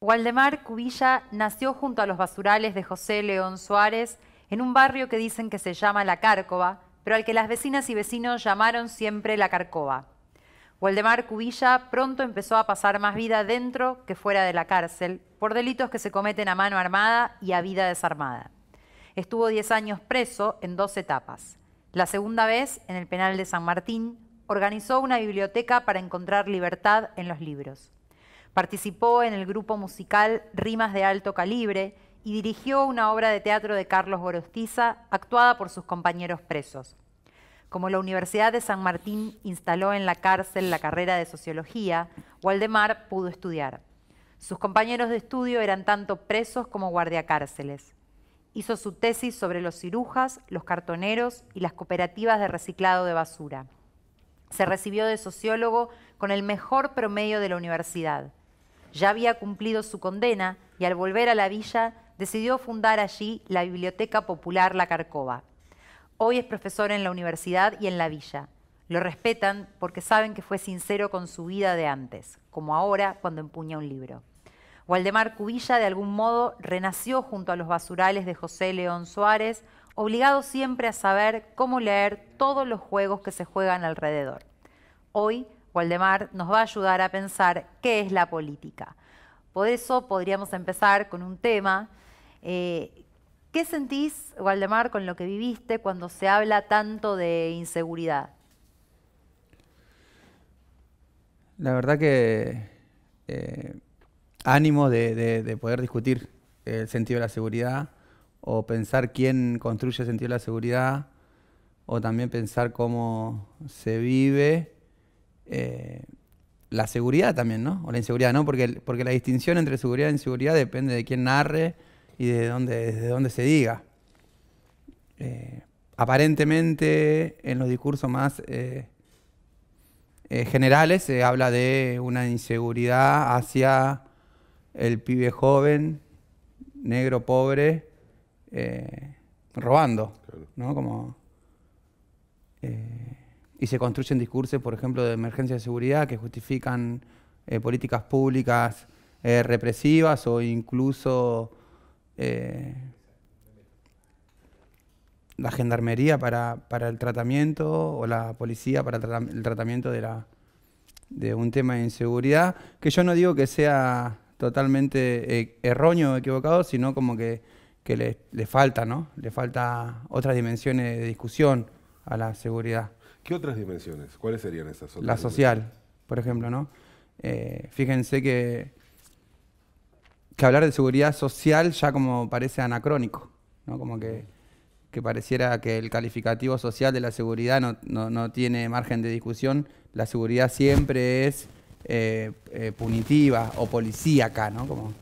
Waldemar Cubilla nació junto a los basurales de José León Suárez en un barrio que dicen que se llama La Cárcova, pero al que las vecinas y vecinos llamaron siempre La Carcova. Waldemar Cubilla pronto empezó a pasar más vida dentro que fuera de la cárcel por delitos que se cometen a mano armada y a vida desarmada. Estuvo 10 años preso en 2 etapas. La segunda vez, en el penal de San Martín, organizó una biblioteca para encontrar libertad en los libros. Participó en el grupo musical Rimas de Alto Calibre y dirigió una obra de teatro de Carlos Gorostiza, actuada por sus compañeros presos. Como la Universidad de San Martín instaló en la cárcel la carrera de Sociología, Waldemar pudo estudiar. Sus compañeros de estudio eran tanto presos como guardiacárceles. Hizo su tesis sobre los cirujas, los cartoneros y las cooperativas de reciclado de basura. Se recibió de sociólogo con el mejor promedio de la universidad. Ya había cumplido su condena y al volver a la villa decidió fundar allí la Biblioteca Popular La Carcova. Hoy es profesor en la universidad y en la villa. Lo respetan porque saben que fue sincero con su vida de antes, como ahora cuando empuña un libro. Waldemar Cubilla de algún modo renació junto a los basurales de José León Suárez, obligado siempre a saber cómo leer todos los juegos que se juegan alrededor. Hoy, Waldemar nos va a ayudar a pensar qué es la política. Por eso podríamos empezar con un tema. ¿Qué sentís, Waldemar, con lo que viviste cuando se habla tanto de inseguridad? La verdad que ánimo de poder discutir el sentido de la seguridad, o pensar quién construye el sentido de la seguridad, o también pensar cómo se vive la seguridad también, ¿no? O la inseguridad, ¿no? Porque la distinción entre seguridad e inseguridad depende de quién narre y desde dónde se diga. Aparentemente, en los discursos más generales se habla de una inseguridad hacia el pibe joven, negro, pobre, robando, ¿no? Y se construyen discursos, por ejemplo, de emergencia de seguridad que justifican políticas públicas represivas o incluso la gendarmería para el tratamiento o la policía para el tratamiento de un tema de inseguridad, que yo no digo que sea totalmente erróneo o equivocado, sino como que le falta, ¿no? Le falta otras dimensiones de discusión a la seguridad. ¿Qué otras dimensiones? ¿Cuáles serían esas otras? La social, por ejemplo, ¿no? Fíjense que hablar de seguridad social ya como parece anacrónico, ¿no? Como que pareciera que el calificativo social de la seguridad no tiene margen de discusión. La seguridad siempre es punitiva o policíaca, ¿no?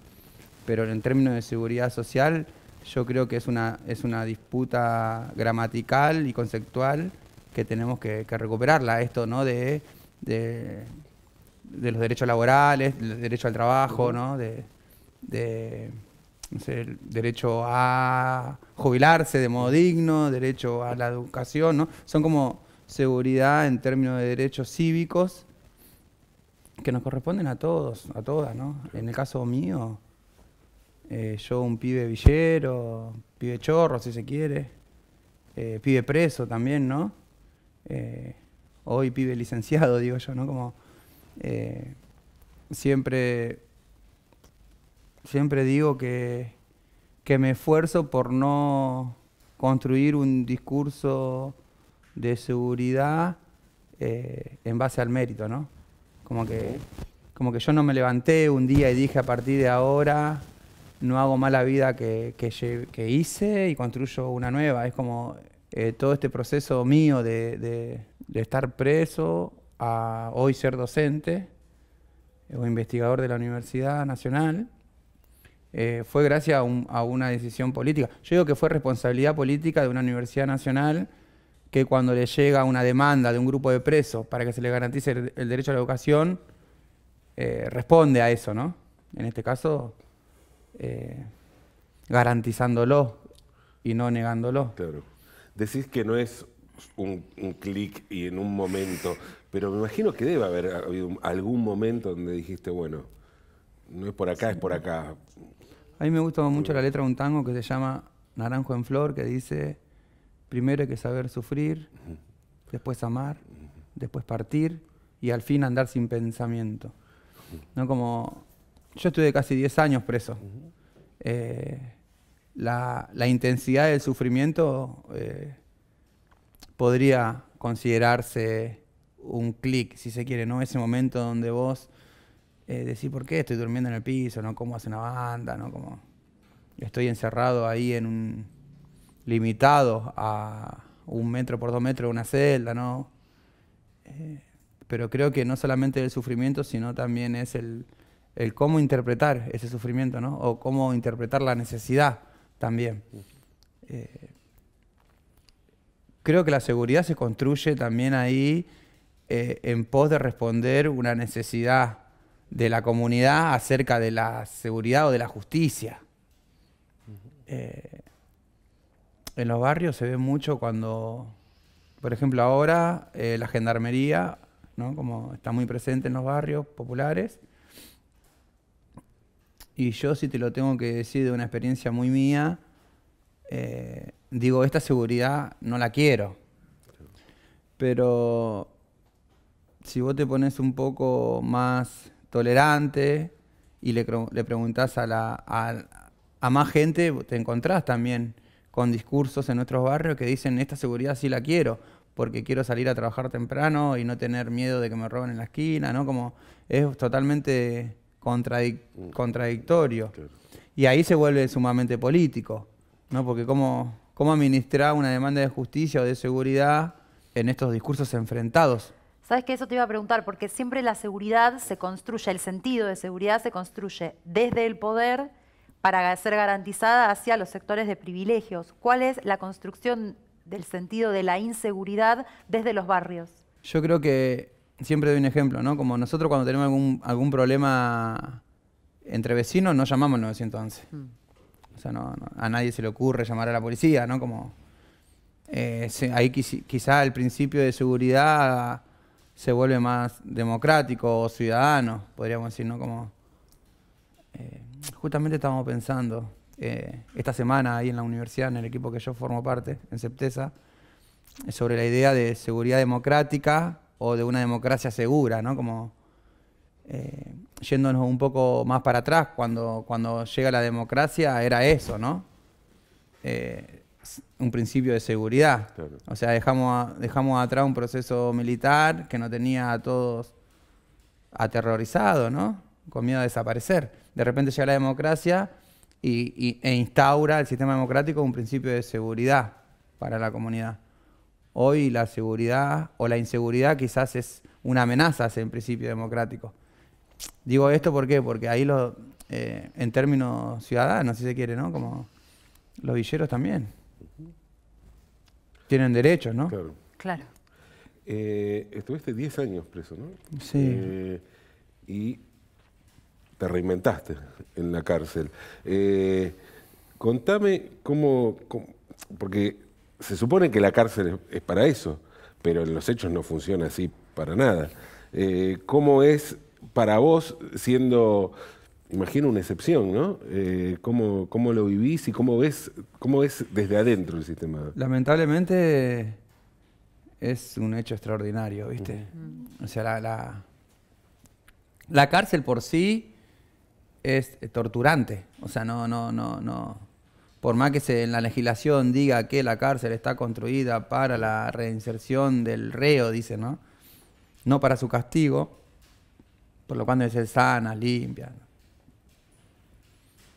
Pero en términos de seguridad social, yo creo que es una disputa gramatical y conceptual que tenemos que recuperarla, esto, ¿no? de los derechos laborales, del derecho al trabajo, ¿no? No sé, el derecho a jubilarse de modo digno, derecho a la educación, ¿no? Son como seguridad en términos de derechos cívicos que nos corresponden a todos, a todas, ¿no? En el caso mío, yo un pibe villero, pibe chorro, si se quiere, pibe preso también, ¿no? Hoy pibe licenciado, digo yo, ¿no? Como siempre digo que me esfuerzo por no construir un discurso de seguridad en base al mérito, ¿no? Como que yo no me levanté un día y dije, a partir de ahora no hago más la vida que hice y construyo una nueva. Es como todo este proceso mío de estar preso a hoy ser docente o investigador de la Universidad Nacional. Fue gracias a una decisión política. Yo digo que fue responsabilidad política de una universidad nacional que cuando le llega una demanda de un grupo de presos para que se le garantice el derecho a la educación, responde a eso, ¿no? En este caso, garantizándolo y no negándolo. Claro. Decís que no es un clic y en un momento, pero me imagino que debe haber habido algún momento donde dijiste, bueno, no es por acá, es por acá. A mí me gusta mucho la letra de un tango que se llama Naranjo en Flor, que dice, primero hay que saber sufrir, después amar, después partir y al fin andar sin pensamiento. ¿No? Como, yo estuve casi 10 años preso. La intensidad del sufrimiento podría considerarse un clic, si se quiere, ¿no? Ese momento donde vos decís, ¿por qué estoy durmiendo en el piso? ¿No? ¿Cómo hace una banda? ¿No? Como estoy encerrado ahí en un limitado a 1 metro por 2 metros de una celda, ¿no? Pero creo que no solamente el sufrimiento, sino también es el cómo interpretar ese sufrimiento, ¿no? O cómo interpretar la necesidad también. Creo que la seguridad se construye también ahí en pos de responder una necesidad de la comunidad acerca de la seguridad o de la justicia. En los barrios se ve mucho cuando, por ejemplo, ahora la gendarmería, ¿no? Como está muy presente en los barrios populares. Y yo, si te lo tengo que decir de una experiencia muy mía, digo, esta seguridad no la quiero. Pero si vos te pones un poco más tolerante y le preguntás a más gente, te encontrás también con discursos en nuestros barrios que dicen, esta seguridad sí la quiero, porque quiero salir a trabajar temprano y no tener miedo de que me roben en la esquina, ¿no? Como es totalmente contradictorio. Claro. Y ahí se vuelve sumamente político, ¿no? Porque cómo administrar una demanda de justicia o de seguridad en estos discursos enfrentados. ¿Sabes qué? Eso te iba a preguntar, porque siempre la seguridad se construye, el sentido de seguridad se construye desde el poder para ser garantizada hacia los sectores de privilegios. ¿Cuál es la construcción del sentido de la inseguridad desde los barrios? Yo creo que siempre doy un ejemplo, ¿no? Como nosotros cuando tenemos algún problema entre vecinos no llamamos al 911. O sea, a nadie se le ocurre llamar a la policía, ¿no? Como ahí quizá el principio de seguridad se vuelve más democrático o ciudadano, podríamos decir, ¿no? Como justamente estábamos pensando esta semana ahí en la universidad, en el equipo que yo formo parte, en Septesa, sobre la idea de seguridad democrática o de una democracia segura, ¿no? Como yéndonos un poco más para atrás, cuando llega la democracia era eso, ¿no? Un principio de seguridad. Claro. O sea, dejamos atrás un proceso militar que no tenía a todos aterrorizados, ¿no? Con miedo a desaparecer. De repente llega la democracia e instaura el sistema democrático un principio de seguridad para la comunidad. Hoy la seguridad o la inseguridad quizás es una amenaza a ese principio democrático. Digo esto ¿por qué? Porque ahí en términos ciudadanos, si se quiere, ¿no? Como los villeros también tienen derechos, ¿no? Claro. Claro. Estuviste 10 años preso, ¿no? Sí. Y te reinventaste en la cárcel. Contame cómo, porque se supone que la cárcel es para eso, pero en los hechos no funciona así para nada. ¿Cómo es para vos siendo, imagino, una excepción, ¿no? ¿Cómo lo vivís y cómo ves desde adentro el sistema? Lamentablemente es un hecho extraordinario, ¿viste? O sea, la cárcel por sí es torturante. O sea, no. Por más que en la legislación diga que la cárcel está construida para la reinserción del reo, dice, ¿no? No para su castigo, por lo cual debe ser sana, limpia.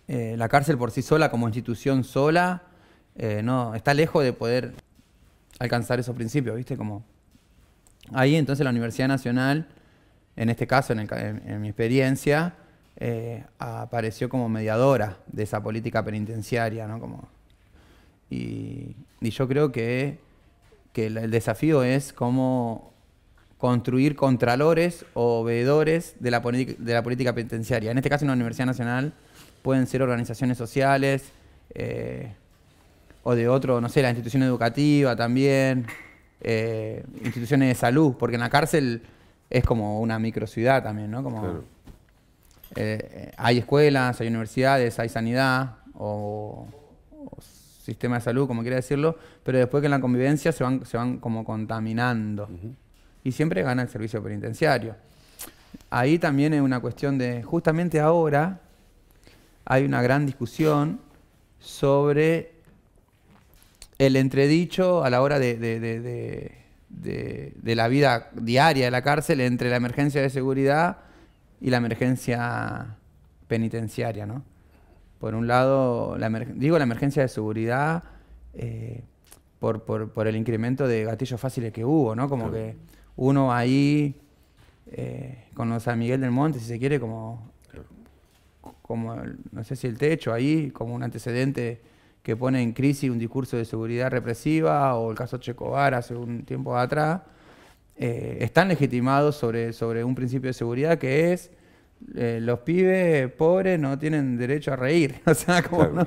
La cárcel por sí sola, como institución sola, no, está lejos de poder alcanzar esos principios, ¿viste? Como ahí entonces la Universidad Nacional, en este caso, en mi experiencia, apareció como mediadora de esa política penitenciaria, ¿no? Y yo creo que el desafío es cómo construir contralores o veedores de la política penitenciaria. En este caso, en la Universidad Nacional pueden ser organizaciones sociales o de otro, no sé, la institución educativa también, instituciones de salud, porque en la cárcel es como una microciudad también, ¿no? Como, claro. hay escuelas, hay universidades, hay sanidad o sistema de salud, como quiera decirlo, pero después que en la convivencia se van como contaminando. Y siempre gana el servicio penitenciario. Ahí también es una cuestión de, justamente ahora hay una gran discusión sobre el entredicho a la hora de la vida diaria de la cárcel entre la emergencia de seguridad y la emergencia penitenciaria, ¿no? Por un lado, la emergencia de seguridad por el incremento de gatillos fáciles que hubo, ¿no? Como que uno ahí, con los San Miguel del Monte, si se quiere, como no sé si el techo ahí, como un antecedente que pone en crisis un discurso de seguridad represiva, o el caso Checobar hace un tiempo atrás, están legitimados sobre un principio de seguridad que es los pibes pobres no tienen derecho a reír, o sea, como no.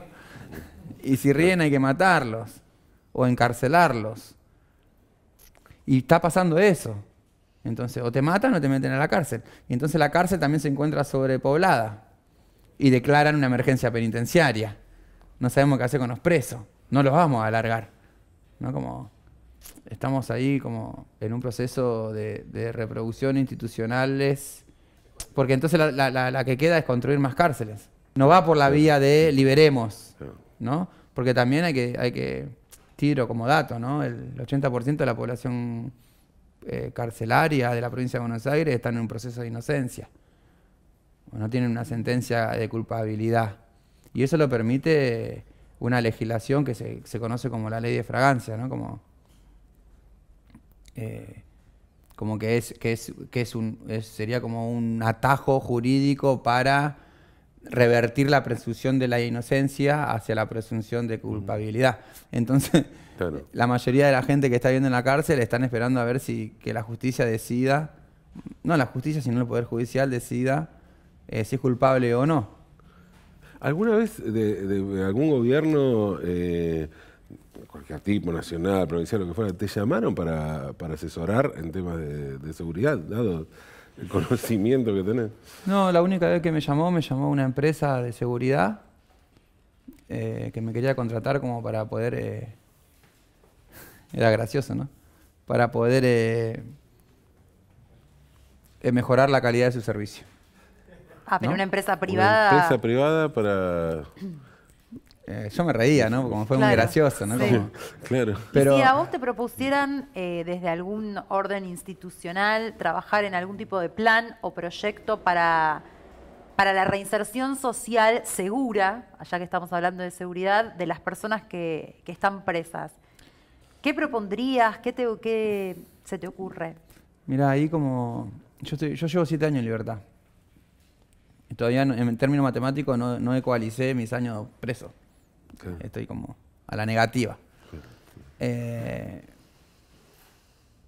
Y si ríen hay que matarlos o encarcelarlos. Y está pasando eso. Entonces, o te matan o te meten a la cárcel. Y entonces la cárcel también se encuentra sobrepoblada y declaran una emergencia penitenciaria. No sabemos qué hacer con los presos, no los vamos a alargar, ¿no? Como estamos ahí como en un proceso de reproducción institucionales, porque entonces la que queda es construir más cárceles. No va por la vía de liberemos, ¿no? Porque también hay que tiro como dato, ¿no? El 80% de la población carcelaria de la provincia de Buenos Aires están en un proceso de inocencia. O no tienen una sentencia de culpabilidad. Y eso lo permite una legislación que se conoce como la ley de fragancia, ¿no? Como sería como un atajo jurídico para revertir la presunción de la inocencia hacia la presunción de culpabilidad. Entonces, claro, la mayoría de la gente que está viviendo en la cárcel están esperando a ver que la justicia decida, no la justicia, sino el Poder Judicial decida si es culpable o no. ¿Alguna vez de algún gobierno, cualquier tipo, nacional, provincial, lo que fuera, te llamaron para asesorar en temas de seguridad, dado el conocimiento que tenés? No, la única vez que me llamó una empresa de seguridad que me quería contratar como para poder... era gracioso, ¿no? Para poder mejorar la calidad de su servicio. Ah, pero ¿no? una empresa privada... Una empresa privada para... yo me reía, ¿no? Como fue muy gracioso, ¿no? Sí. Como, claro. Pero, y si a vos te propusieran desde algún orden institucional trabajar en algún tipo de plan o proyecto para la reinserción social segura, allá que estamos hablando de seguridad, de las personas que están presas, ¿qué propondrías? ¿Qué se te ocurre? Mirá, ahí como... Yo llevo 7 años en libertad. Y todavía en términos matemáticos no ecualicé mis años preso. Okay. Estoy como a la negativa.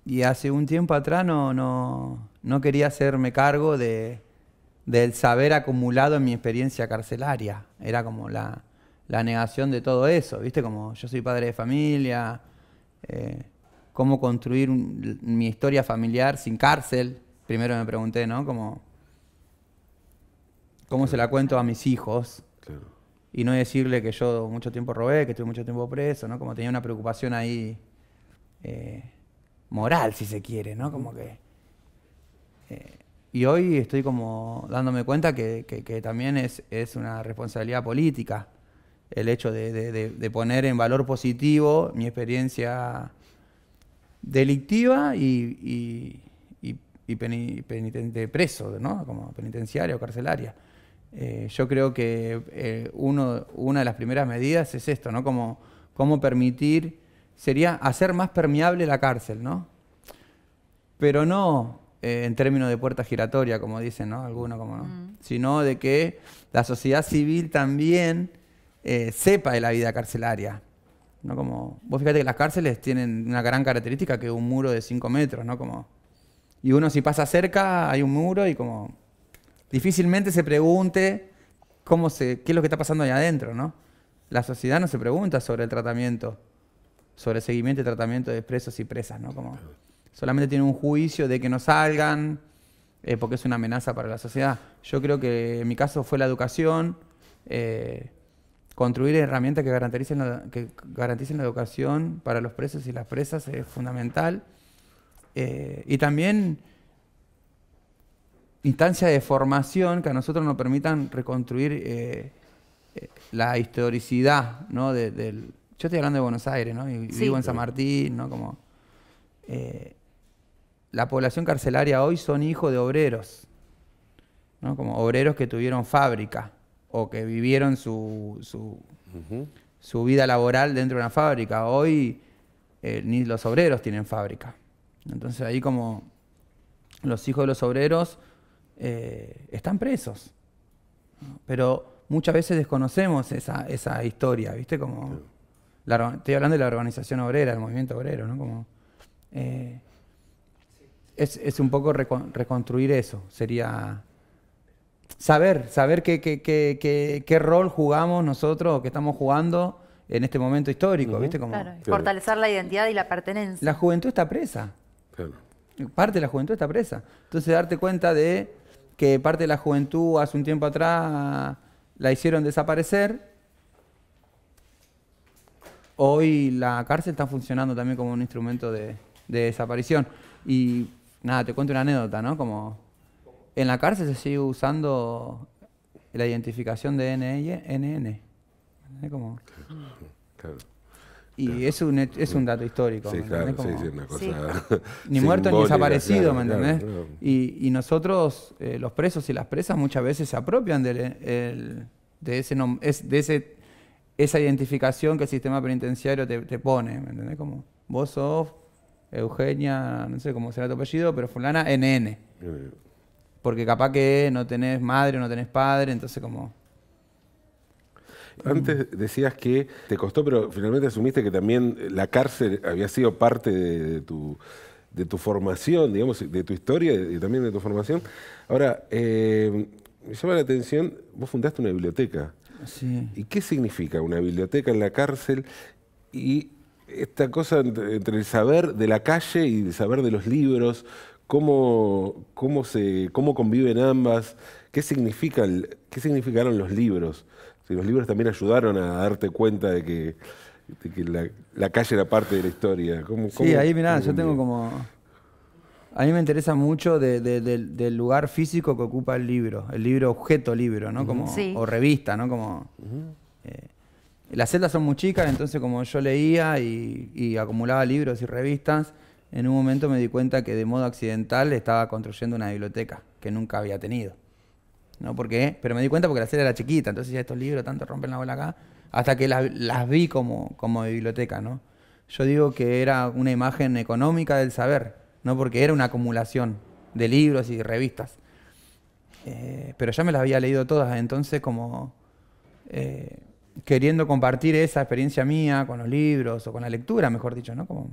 Y hace un tiempo atrás no quería hacerme cargo del saber acumulado en mi experiencia carcelaria. Era como la negación de todo eso, ¿viste? Como yo soy padre de familia, cómo construir mi historia familiar sin cárcel. Primero me pregunté, ¿no? ¿Cómo se la cuento a mis hijos? Claro. Y no decirle que yo mucho tiempo robé, que estuve mucho tiempo preso, ¿no? Como tenía una preocupación ahí moral, si se quiere, ¿no? Como que... y hoy estoy como dándome cuenta que también es una responsabilidad política el hecho de poner en valor positivo mi experiencia delictiva y preso, ¿no? Como penitenciaria o carcelaria. Yo creo que una de las primeras medidas es esto, ¿no? Cómo permitir, sería hacer más permeable la cárcel, ¿no? Pero no en términos de puerta giratoria, como dicen, ¿no? Algunos, como no. Sino de que la sociedad civil también sepa de la vida carcelaria, ¿no? Como, vos fíjate que las cárceles tienen una gran característica que es un muro de 5 metros, ¿no? Como, y uno si pasa cerca hay un muro y como... difícilmente se pregunte qué es lo que está pasando ahí adentro, ¿no? La sociedad no se pregunta sobre el tratamiento, sobre el seguimiento y tratamiento de presos y presas, ¿no? Como solamente tiene un juicio de que no salgan, porque es una amenaza para la sociedad. Yo creo que en mi caso fue la educación, construir herramientas que garanticen la educación para los presos y las presas es fundamental. Y también instancias de formación que a nosotros nos permitan reconstruir la historicidad, ¿no? Yo estoy hablando de Buenos Aires, ¿no? Y Sí. vivo en San Martín, ¿no? Como, la población carcelaria hoy son hijos de obreros, ¿no? Como obreros que tuvieron fábrica o que vivieron su vida laboral dentro de una fábrica. Hoy ni los obreros tienen fábrica. Entonces ahí como los hijos de los obreros están presos, ¿no? Pero muchas veces desconocemos esa historia, ¿viste? Como estoy hablando de la organización obrera, el movimiento obrero, ¿no? Como, es un poco reconstruir eso. Sería saber qué rol jugamos nosotros o qué estamos jugando en este momento histórico, ¿viste? Como, Claro, fortalecer la identidad y la pertenencia. la juventud está presa. Claro. Parte de la juventud está presa. Entonces darte cuenta de que parte de la juventud hace un tiempo atrás la hicieron desaparecer. Hoy la cárcel está funcionando también como un instrumento de desaparición. Y nada, te cuento una anécdota, ¿no? Como en la cárcel se sigue usando la identificación de NN. Como, Claro. y es un dato histórico. Sí, ¿me claro, entendés? sí, Como, sí, una cosa Sí. ni muerto ni simbólica, desaparecido, claro, ¿me claro, entendés? claro. Y nosotros, los presos y las presas, muchas veces se apropian esa identificación que el sistema penitenciario te pone, ¿me entendés? Como vos sos Eugenia, no sé cómo será tu apellido, pero fulana NN. Porque capaz que no tenés madre, no tenés padre, entonces como... Antes decías que te costó, pero finalmente asumiste que también la cárcel había sido parte de tu formación, digamos, de tu historia y también de tu formación. Ahora, me llama la atención, vos fundaste una biblioteca. Sí. ¿Y qué significa una biblioteca en la cárcel? Y esta cosa entre el saber de la calle y el saber de los libros, ¿cómo conviven ambas? ¿Qué significaron los libros? Si los libros también ayudaron a darte cuenta de que la calle era parte de la historia. Sí, ahí mirá, cómo yo tengo conviven? como... A mí me interesa mucho del lugar físico que ocupa el libro objeto libro, ¿no? Como, Sí. o revista, ¿no? Como, las celdas son muy chicas, entonces como yo leía y acumulaba libros y revistas, en un momento me di cuenta que de modo accidental estaba construyendo una biblioteca que nunca había tenido. ¿No? ¿Por qué? Pero me di cuenta porque la celda era chiquita, entonces ya estos libros tanto rompen la bola acá, hasta que las vi como biblioteca, ¿no? Yo digo que era una imagen económica del saber, ¿no? Porque era una acumulación de libros y revistas. Pero ya me las había leído todas, entonces como queriendo compartir esa experiencia mía con los libros o con la lectura, mejor dicho, ¿no? Como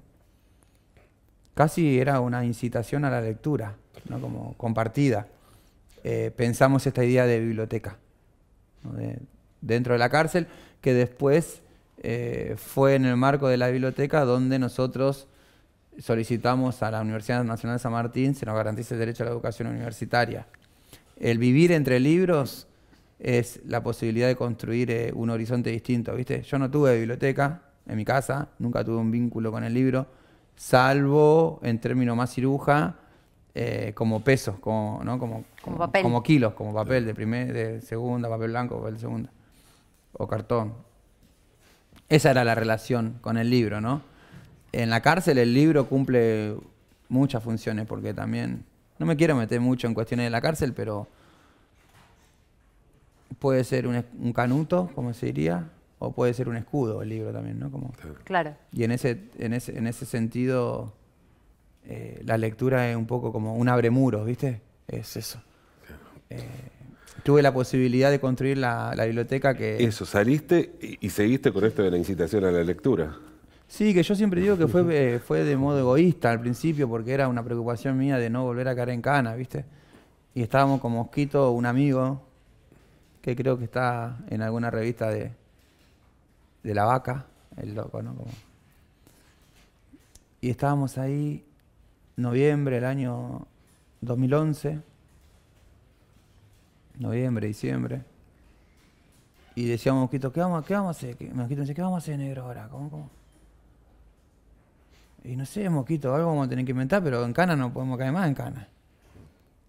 casi era una incitación a la lectura, ¿no? Como compartida. Pensamos esta idea de biblioteca, ¿no? Dentro de la cárcel, que después fue en el marco de la biblioteca donde nosotros solicitamos a la Universidad Nacional de San Martín se nos garantice el derecho a la educación universitaria. El vivir entre libros es la posibilidad de construir un horizonte distinto, ¿viste? Yo no tuve biblioteca en mi casa, nunca tuve un vínculo con el libro, salvo en términos más ciruja, como pesos, ¿no? Como papel. Como kilos, como papel de segunda, papel blanco, papel de segunda, o cartón. Esa era la relación con el libro, ¿no? En la cárcel el libro cumple muchas funciones, porque también, no me quiero meter mucho en cuestiones de la cárcel, pero puede ser un canuto, como se diría, o puede ser un escudo el libro también, ¿no? Como, Claro. y en ese sentido, la lectura es un poco como un abremuros, ¿viste? Es eso. Tuve la posibilidad de construir la biblioteca que... Eso, saliste y seguiste con esto de la incitación a la lectura. Sí, que yo siempre digo que fue de modo egoísta al principio, porque era una preocupación mía de no volver a caer en cana, ¿viste? Y estábamos con Mosquito, un amigo, que creo que está en alguna revista de La Vaca, el loco, ¿no? Y estábamos ahí, noviembre del año 2011, noviembre, diciembre. Y decíamos, Mosquito, ¿qué vamos a hacer? Mosquito dice, ¿qué vamos a hacer, negro, ahora? ¿Cómo? Y no sé, Mosquito, algo vamos a tener que inventar, pero en Cana no podemos caer más en Cana.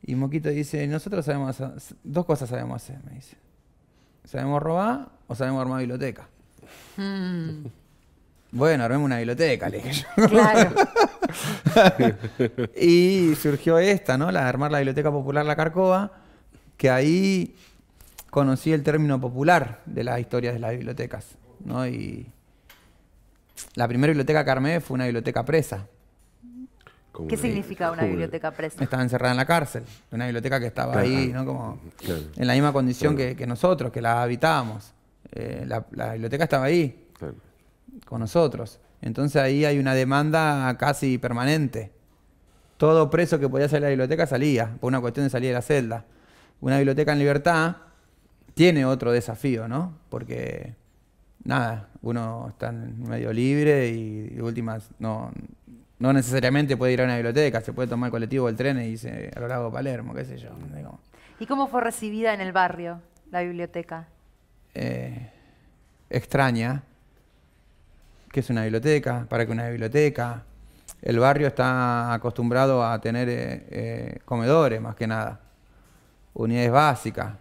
Y Mosquito dice, nosotros sabemos hacer, 2 cosas sabemos hacer, me dice. ¿Sabemos robar o sabemos armar biblioteca? Bueno, armemos una biblioteca, le dije yo. Claro. Y surgió esta, ¿no? La de armar la Biblioteca Popular La Carcova, que ahí conocí el término popular de las historias de las bibliotecas, ¿no? Y la primera biblioteca que armé fue una biblioteca presa. ¿Qué significa una biblioteca presa? Estaba encerrada en la cárcel, una biblioteca que estaba ahí, ¿no? Como en la misma condición que nosotros, que la habitábamos. La biblioteca estaba ahí, con nosotros. Entonces ahí hay una demanda casi permanente. Todo preso que podía salir a la biblioteca salía, por una cuestión de salir de la celda. Una biblioteca en libertad tiene otro desafío, ¿no? Porque, nada, uno está medio libre y de últimas no necesariamente puede ir a una biblioteca, se puede tomar el colectivo o el tren y irse a lo largo de Palermo, qué sé yo. ¿Y cómo fue recibida en el barrio la biblioteca? Extraña. ¿Qué es una biblioteca? ¿Para qué una biblioteca? El barrio está acostumbrado a tener comedores, más que nada. Unidades básicas.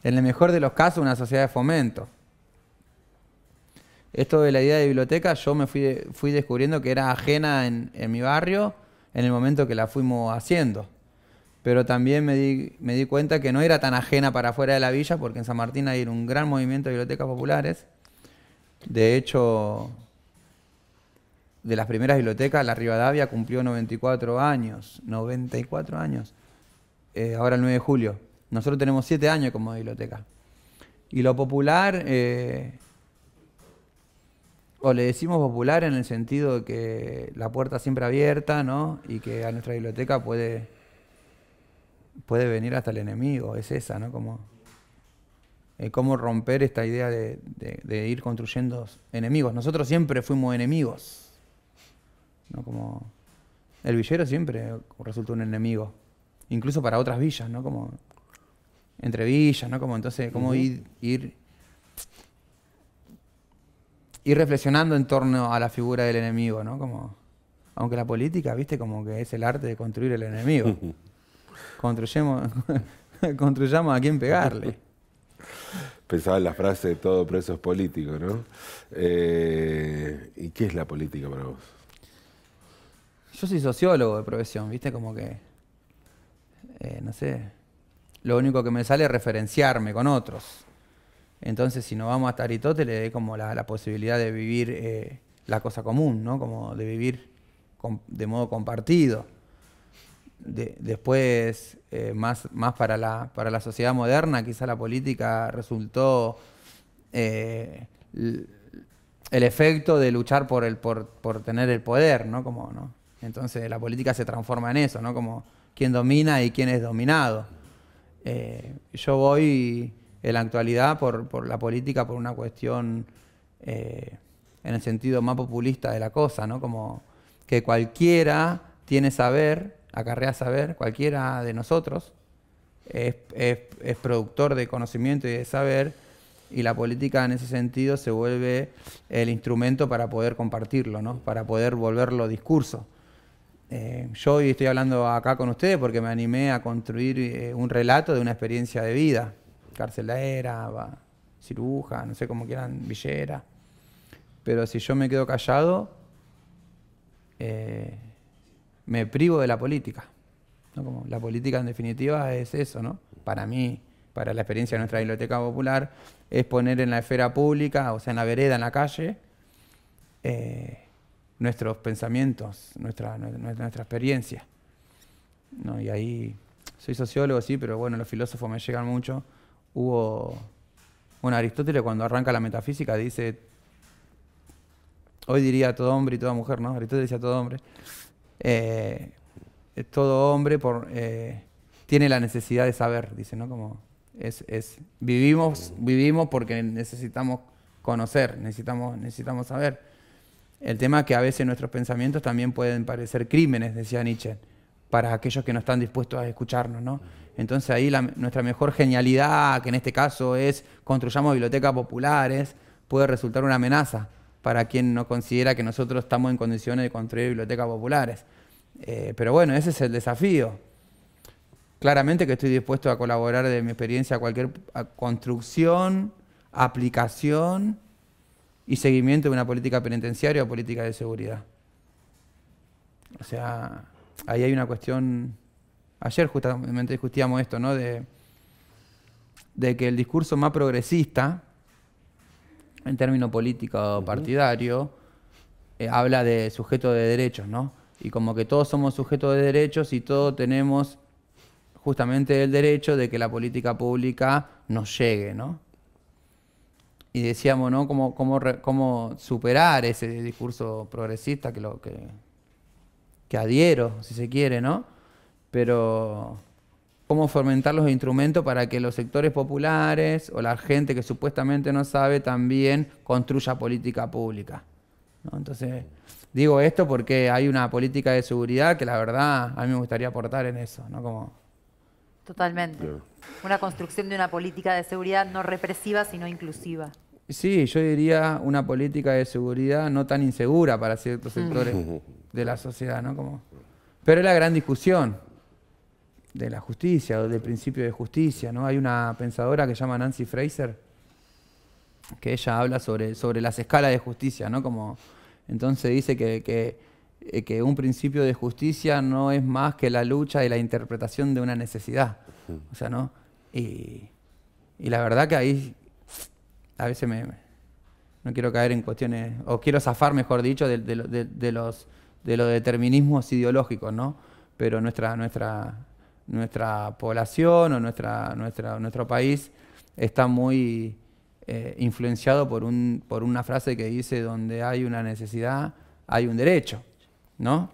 En el mejor de los casos, una sociedad de fomento. Esto de la idea de biblioteca, yo me fui descubriendo que era ajena en mi barrio en el momento que la fuimos haciendo. Pero también me di cuenta que no era tan ajena para afuera de la villa, porque en San Martín hay un gran movimiento de bibliotecas populares. De hecho, de las primeras bibliotecas, la Rivadavia cumplió 94 años. 94 años. Ahora el 9 de julio. Nosotros tenemos 7 años como biblioteca. Y lo popular, o le decimos popular en el sentido de que la puerta siempre abierta, ¿no? Y que a nuestra biblioteca puede venir hasta el enemigo. Es esa, ¿no? Como cómo romper esta idea de ir construyendo enemigos. Nosotros siempre fuimos enemigos, ¿no? Como el villero siempre resultó un enemigo, incluso para otras villas, ¿no? Como entre villas, ¿no? Como entonces, cómo ir reflexionando en torno a la figura del enemigo, ¿no? Como, aunque la política, viste, como que es el arte de construir el enemigo. Construyamos a quién pegarle. Pensaba en la frase de todo preso es político, ¿no? ¿Y qué es la política para vos? Yo soy sociólogo de profesión, ¿viste? Como que, no sé, lo único que me sale es referenciarme con otros. Entonces, si nos vamos hasta Aristóteles, es como la posibilidad de vivir la cosa común, ¿no? Como de vivir de modo compartido. Después, más para la sociedad moderna, quizá la política resultó el efecto de luchar por tener el poder, ¿no? Como, ¿no? Entonces la política se transforma en eso, ¿no? Como quién domina y quién es dominado. Yo voy en la actualidad por la política, por una cuestión en el sentido más populista de la cosa, ¿no? Como que cualquiera tiene saber, acarrea saber, cualquiera de nosotros es productor de conocimiento y de saber, y la política en ese sentido se vuelve el instrumento para poder compartirlo, ¿no? Para poder volverlo discurso. Yo hoy estoy hablando acá con ustedes porque me animé a construir un relato de una experiencia de vida. Carcelera, ciruja, no sé cómo quieran, villera. Pero si yo me quedo callado, me privo de la política, ¿no? Como la política en definitiva es eso, ¿no? Para mí, para la experiencia de nuestra biblioteca popular, es poner en la esfera pública, o sea, en la vereda, en la calle, nuestros pensamientos, nuestra experiencia, ¿no? Y ahí, soy sociólogo, sí, pero bueno, los filósofos me llegan mucho. Aristóteles cuando arranca la metafísica dice, hoy diría todo hombre y toda mujer, ¿no? Aristóteles decía todo hombre. Todo hombre tiene la necesidad de saber, dice, ¿no? Como vivimos porque necesitamos conocer, necesitamos saber. El tema es que a veces nuestros pensamientos también pueden parecer crímenes, decía Nietzsche, para aquellos que no están dispuestos a escucharnos, ¿no? Entonces ahí nuestra mejor genialidad, que en este caso es construyamos bibliotecas populares, puede resultar una amenaza para quien no considera que nosotros estamos en condiciones de construir bibliotecas populares. Pero bueno, ese es el desafío. Claramente que estoy dispuesto a colaborar de mi experiencia a cualquier construcción, aplicación y seguimiento de una política penitenciaria o política de seguridad. O sea, ahí hay una cuestión. Ayer justamente discutíamos esto, ¿no? De que el discurso más progresista, en términos político partidario, habla de sujeto de derechos, ¿no? Y como que todos somos sujetos de derechos y todos tenemos justamente el derecho de que la política pública nos llegue, ¿no? Y decíamos, ¿no? Cómo superar ese discurso progresista que adhiero, si se quiere, ¿no? Pero cómo fomentar los instrumentos para que los sectores populares o la gente que supuestamente no sabe también construya política pública, ¿no? Entonces, digo esto porque hay una política de seguridad que la verdad a mí me gustaría aportar en eso, ¿no? Totalmente. Claro. Una construcción de una política de seguridad no represiva, sino inclusiva. Sí, yo diría una política de seguridad no tan insegura para ciertos sectores de la sociedad, ¿no? Pero es la gran discusión de la justicia o del principio de justicia, ¿no? Hay una pensadora que se llama Nancy Fraser que ella habla sobre las escalas de justicia, ¿no? Entonces dice que un principio de justicia no es más que la lucha y la interpretación de una necesidad. O sea, ¿no? Y la verdad que ahí a veces no quiero caer en cuestiones, o quiero zafar, mejor dicho, de los determinismos ideológicos, ¿no? Pero nuestra población o nuestro país está muy influenciado por una frase que dice: donde hay una necesidad, hay un derecho, ¿no?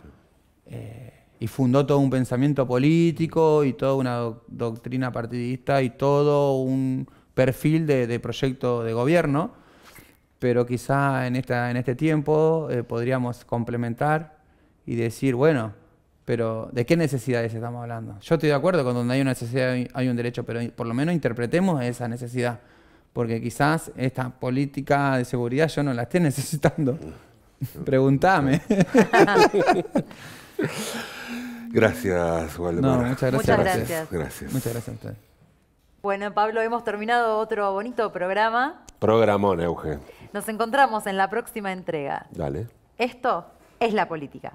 Y fundó todo un pensamiento político y toda una doctrina partidista y todo un perfil de proyecto de gobierno, pero quizá en este tiempo podríamos complementar y decir, bueno, pero ¿de qué necesidades estamos hablando? Yo estoy de acuerdo con donde hay una necesidad hay un derecho, pero por lo menos interpretemos esa necesidad, porque quizás esta política de seguridad yo no la esté necesitando. Pregúntame. Gracias, Waldemar. No, muchas gracias. Gracias. Muchas gracias a ustedes. Bueno, Pablo, hemos terminado otro bonito programa. Programón, Euge. Nos encontramos en la próxima entrega. Dale. Esto es La Política.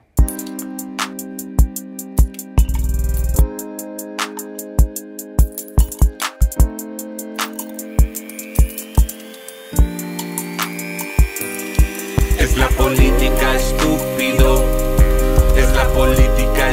Es la política, estúpido. Es la política,